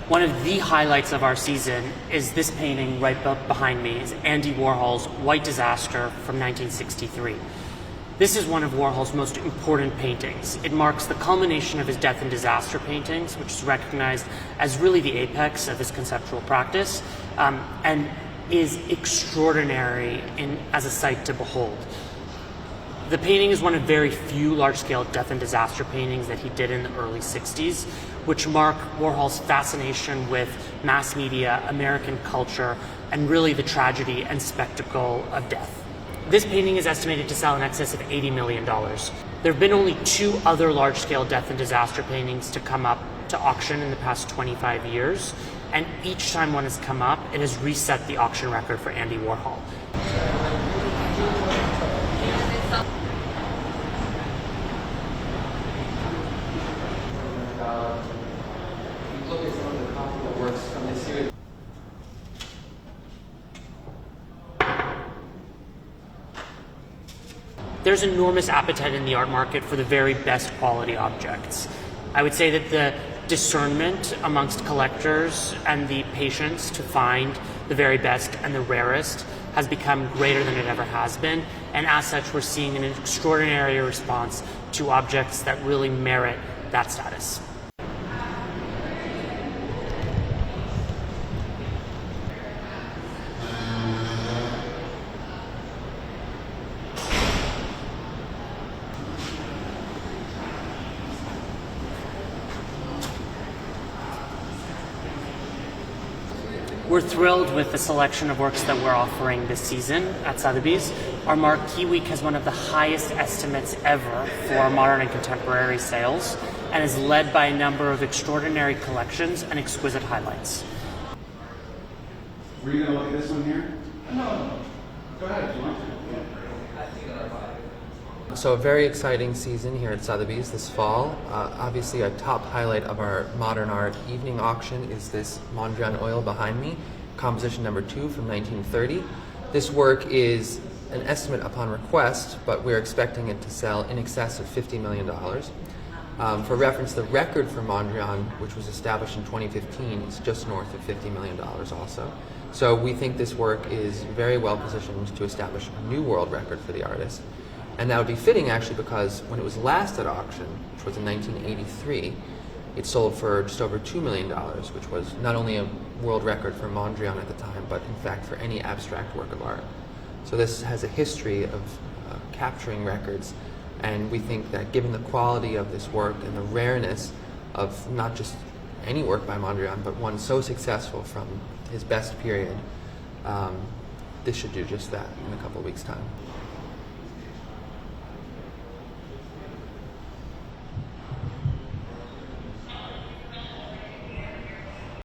One of the highlights of our season is this painting right behind me, is Andy Warhol's White Disaster from 1963. This is one of Warhol's most important paintings. It marks the culmination of his death and disaster paintings, which is recognized as really the apex of his conceptual practice, and is extraordinary as a sight to behold. The painting is one of very few large-scale death and disaster paintings that he did in the early 60s, which mark Warhol's fascination with mass media, American culture, and really the tragedy and spectacle of death. This painting is estimated to sell in excess of $80 million. There have been only 2 other large-scale death and disaster paintings to come up to auction in the past 25 years, and each time one has come up, it has reset the auction record for Andy Warhol. Look at some of the comparable works from this series. There's enormous appetite in the art market for the very best quality objects. I would say that the discernment amongst collectors and the patience to find the very best and the rarest has become greater than it ever has been, and as such we're seeing an extraordinary response to objects that really merit that status. We're thrilled with the selection of works that we're offering this season at Sotheby's. Our Marquee Week has one of the highest estimates ever for modern and contemporary sales, and is led by a number of extraordinary collections and exquisite highlights. Were you going to look at this one here? No. Go ahead if you want to. So a very exciting season here at Sotheby's this fall. Obviously a top highlight of our modern art evening auction is this Mondrian oil behind me, composition number 2 from 1930. This work is an estimate upon request, but we're expecting it to sell in excess of $50 million. For reference, the record for Mondrian, which was established in 2015, is just north of $50 million also. So we think this work is very well positioned to establish a new world record for the artist. And that would be fitting actually because when it was last at auction, which was in 1983, it sold for just over $2 million, which was not only a world record for Mondrian at the time, but in fact for any abstract work of art. So this has a history of capturing records, and we think that given the quality of this work and the rareness of not just any work by Mondrian, but one so successful from his best period, this should do just that in a couple of weeks' time.